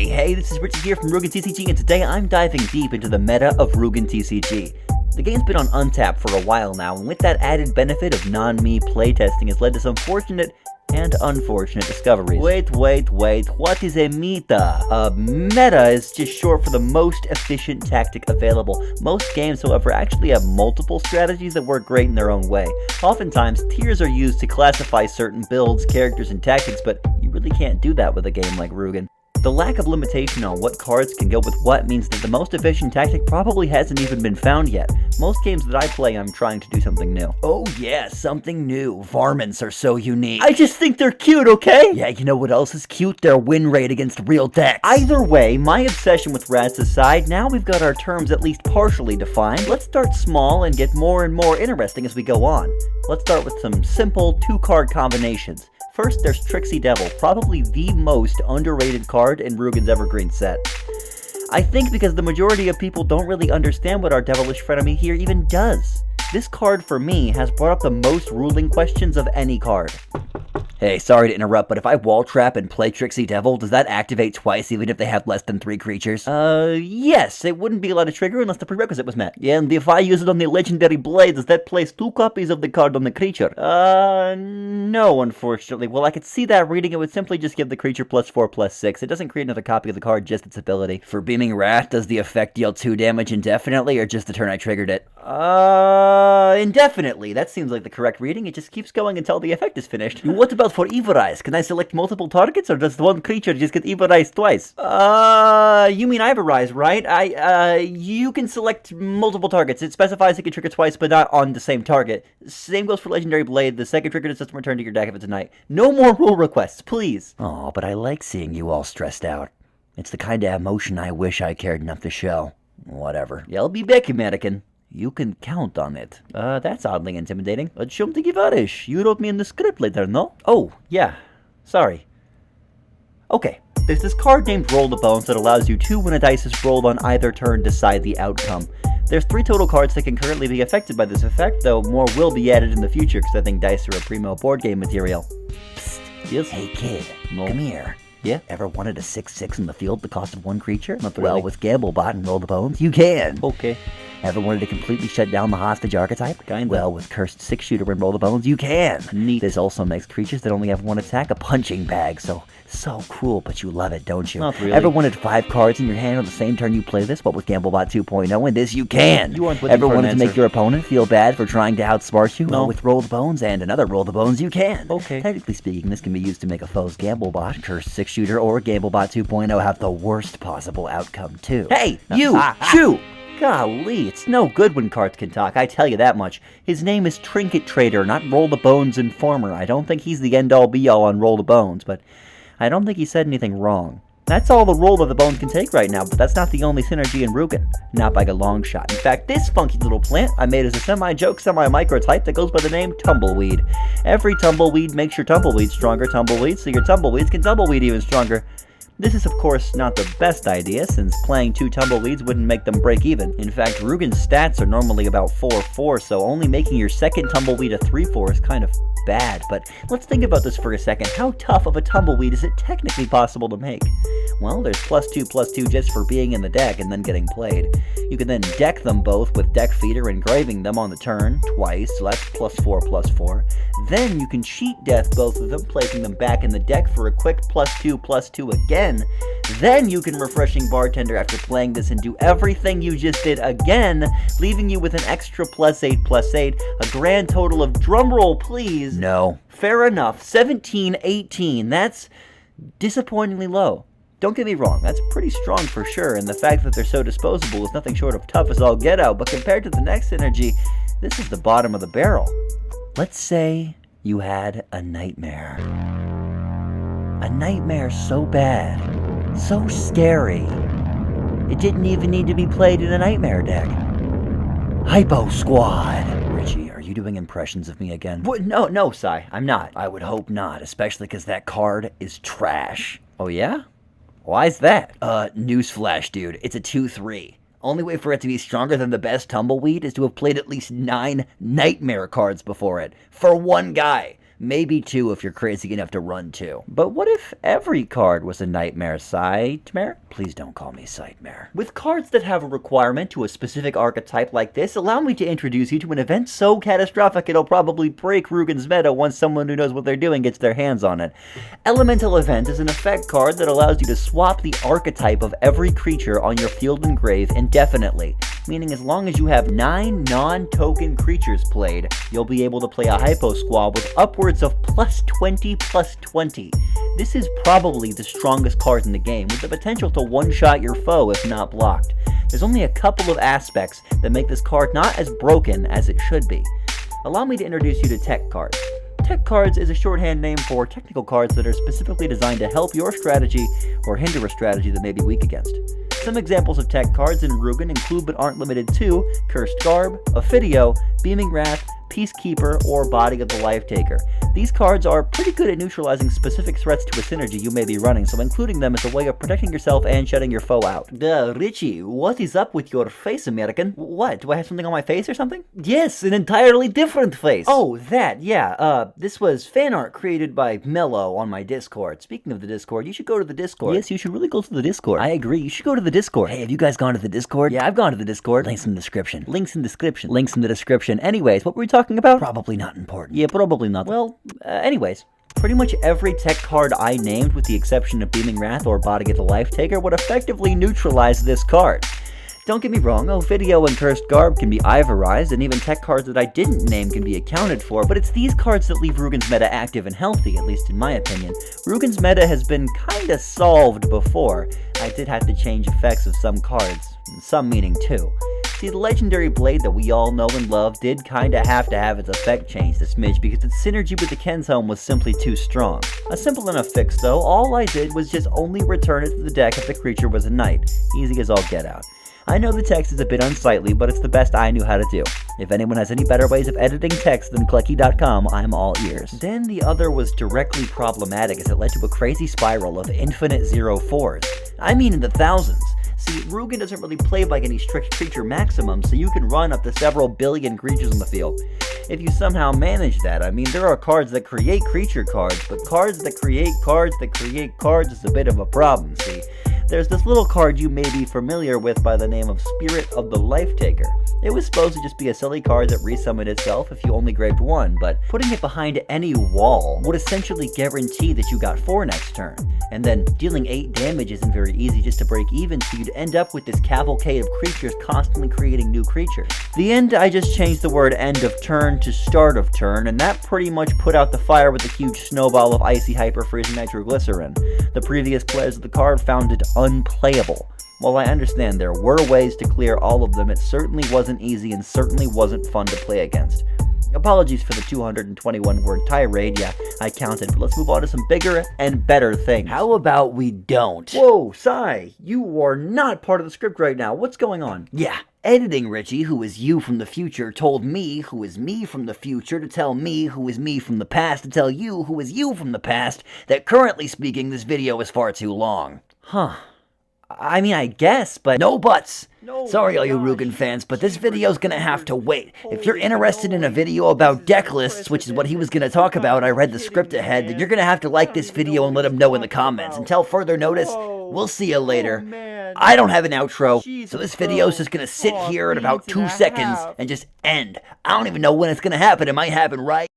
Hey, this is Richard here from Rugen TCG, and today I'm diving deep into the meta of Rugen TCG. The game's been on Untap for a while now, and with that added benefit of non-me playtesting has led to some fortunate and unfortunate discoveries. Wait, what is a meta? Meta is just short for the most efficient tactic available. Most games, however, actually have multiple strategies that work great in their own way. Oftentimes, tiers are used to classify certain builds, characters, and tactics, but you really can't do that with a game like Rugen. The lack of limitation on what cards can go with what means that the most efficient tactic probably hasn't even been found yet. Most games that I play, I'm trying to do something new. Oh yeah, something new. Varmints are so unique. I just think they're cute, okay? Yeah, you know what else is cute? Their win rate against real decks. Either way, my obsession with rats aside, now we've got our terms at least partially defined. Let's start small and get more and more interesting as we go on. Let's start with some simple 2-card combinations. First, there's Trixie Devil, probably the most underrated card in Rugen's Evergreen set. I think because the majority of people don't really understand what our Devilish Frenemy here even does. This card, for me, has brought up the most ruling questions of any card. Hey, sorry to interrupt, but if I wall trap and play Trixie Devil, does that activate twice even if they have less than 3 creatures? Yes, it wouldn't be allowed to trigger unless the prerequisite was met. Yeah, and if I use it on the Legendary Blade, does that place 2 copies of the card on the creature? No, unfortunately. Well, I could see that reading. It would simply just give the creature +4/+6. It doesn't create another copy of the card, just its ability. For Beaming Wrath, does the effect deal 2 damage indefinitely, or just the turn I triggered it? Indefinitely. That seems like the correct reading. It just keeps going until the effect is finished. What about for Everize? Can I select multiple targets, or does one creature just get Everized twice? You mean Iverize, right? You can select multiple targets. It specifies it can trigger twice, but not on the same target. Same goes for Legendary Blade. The second trigger system return to your deck if it's a knight. No more rule requests, please. Oh, but I like seeing you all stressed out. It's the kind of emotion I wish I cared enough to show. Whatever. Yeah, I'll be back, Mannequin. You can count on it. That's oddly intimidating. Shumti Givarish. You wrote me in the script later, no? Oh, yeah. Sorry. Okay. There's this card named Roll the Bones that allows you to, when a dice is rolled on either turn, decide the outcome. There's 3 total cards that can currently be affected by this effect, though more will be added in the future because I think dice are a primo board game material. Psst. Yes? Hey kid, no. Come here. Yeah? Ever wanted a 6/6 in the field the cost of 1 creature? Not really. Well, with Gamblebot and Roll the Bones, you can. Okay. Ever wanted to completely shut down the hostage archetype? Kinda. Well, with Cursed 6-shooter and Roll the Bones, you can. Neat. This also makes creatures that only have 1 attack a punching bag, so cool, but you love it, don't you? Not really. Ever wanted 5 cards in your hand on the same turn you play this, but with Gamblebot 2.0, and this you can. You aren't Ever wanted to make your opponent feel bad for trying to outsmart you? No. Well, with Roll the Bones and another Roll the Bones, you can. Okay. Technically speaking, this can be used to make a foe's Gamblebot, Cursed 6-shooter, or Gamblebot 2.0 have the worst possible outcome, too. Hey, you! Shoo! Golly, it's no good when cards can talk, I tell you that much. His name is Trinket Trader, not Roll the Bones Informer. I don't think he's the end-all be-all on Roll the Bones, but I don't think he said anything wrong. That's all the role that the Bones can take right now, but that's not the only synergy in Rugen. Not by a long shot. In fact, this funky little plant I made as a semi-joke, semi-micro type that goes by the name Tumbleweed. Every tumbleweed makes your tumbleweed stronger tumbleweed, so your tumbleweeds can tumbleweed even stronger. This is, of course, not the best idea, since playing 2 tumbleweeds wouldn't make them break even. In fact, Rugen's stats are normally about 4/4, so only making your second tumbleweed a 3/4 is kind of bad. But let's think about this for a second. How tough of a tumbleweed is it technically possible to make? Well, there's +2/+2 just for being in the deck and then getting played. You can then deck them both with Deck Feeder, engraving them on the turn twice, so that's +4/+4. Then you can cheat death both of them, placing them back in the deck for a quick +2/+2 again. Then you can Refreshing Bartender after playing this and do everything you just did again, leaving you with an extra +8/+8, a grand total of, drumroll please. No. Fair enough, 17/18. That's disappointingly low. Don't get me wrong, that's pretty strong for sure, and the fact that they're so disposable is nothing short of tough as all get out, but compared to the next synergy, this is the bottom of the barrel. Let's say you had a nightmare. A nightmare so bad, so scary, it didn't even need to be played in a nightmare deck. Hypo Squad! Richie, are you doing impressions of me again? What? No, Sai, I'm not. I would hope not, especially because that card is trash. Oh yeah? Why's that? Newsflash, dude. It's a 2/3. Only way for it to be stronger than the best Tumbleweed is to have played at least 9 Nightmare cards before it. For one guy. Maybe 2 if you're crazy enough to run 2. But what if every card was a Nightmare Sightmare? Please don't call me Sightmare. With cards that have a requirement to a specific archetype like this, allow me to introduce you to an event so catastrophic it'll probably break Rugen's meta once someone who knows what they're doing gets their hands on it. Elemental Event is an effect card that allows you to swap the archetype of every creature on your field and grave indefinitely, meaning as long as you have 9 non-token creatures played, you'll be able to play a Hypo Squall with upwards of +20/+20. This is probably the strongest card in the game, with the potential to one-shot your foe if not blocked. There's only a couple of aspects that make this card not as broken as it should be. Allow me to introduce you to Tech Cards. Tech Cards is a shorthand name for technical cards that are specifically designed to help your strategy or hinder a strategy that may be weak against. Some examples of tech cards in Rugen include but aren't limited to Cursed Garb, Ophidio, Beaming Wrath, Peacekeeper, or Body of the Lifetaker. These cards are pretty good at neutralizing specific threats to a synergy you may be running, so including them is a way of protecting yourself and shutting your foe out. Richie, what is up with your face, American? What, do I have something on my face or something? Yes, an entirely different face. Oh, that, yeah, this was fan art created by Mello on my Discord. Speaking of the Discord, you should go to the Discord. Yes, you should really go to the Discord. I agree, you should go to the Discord. Hey, have you guys gone to the Discord? Yeah, I've gone to the Discord. Links in the description. Links in the description. Links in the description. Anyways, what were we talking about? Probably not important. Yeah, probably not. Well, anyways, pretty much every tech card I named, with the exception of Beaming Wrath or Body of the Lifetaker, would effectively neutralize this card. Don't get me wrong, Ophidio and Cursed Garb can be Ivorized, and even tech cards that I didn't name can be accounted for, but it's these cards that leave Rugen's meta active and healthy, at least in my opinion. Rugen's meta has been kinda solved before. I did have to change effects of some cards, some meaning 2. See, the legendary blade that we all know and love did kinda have to have its effect changed a smidge because its synergy with the Kenzhelm was simply too strong. A simple enough fix though, all I did was just only return it to the deck if the creature was a knight. Easy as all get out. I know the text is a bit unsightly, but it's the best I knew how to do. If anyone has any better ways of editing text than Klecky.com, I'm all ears. Then the other was directly problematic as it led to a crazy spiral of infinite 0/4s. I mean in the thousands. See, Rugen doesn't really play by any strict creature maximum, so you can run up to several billion creatures on the field. If you somehow manage that, I mean, there are cards that create creature cards, but cards that create cards that create cards is a bit of a problem, see? There's this little card you may be familiar with by the name of Spirit of the Lifetaker. It was supposed to just be a silly card that resummoned itself if you only graved 1, but putting it behind any wall would essentially guarantee that you got 4 next turn. And then dealing 8 damage isn't very easy just to break even, so you'd end up with this cavalcade of creatures constantly creating new creatures. The end, I just changed the word end of turn to start of turn, and that pretty much put out the fire with a huge snowball of icy hyperfreeze and nitroglycerin. The previous players of the card found it unplayable. While I understand there were ways to clear all of them, it certainly wasn't easy and certainly wasn't fun to play against. Apologies for the 221-word tirade, yeah, I counted, but let's move on to some bigger and better things. How about we don't? Whoa, Sai, you are not part of the script right now. What's going on? Yeah, editing Richie, who is you from the future, told me, who is me from the future, to tell me, who is me from the past, to tell you, who is you from the past, that currently speaking, this video is far too long. Huh. I mean, I guess, but no buts. Sorry all you Rugen fans, but this video's gonna have to wait. If you're interested in a video about deck lists, which is what he was gonna talk about, I read the script ahead, then you're gonna have to like this video and let him know in the comments. Until further notice, we'll see you later. I don't have an outro, so this video's just gonna sit here in about 2 seconds and just end. I don't even know when it's gonna happen. It might happen right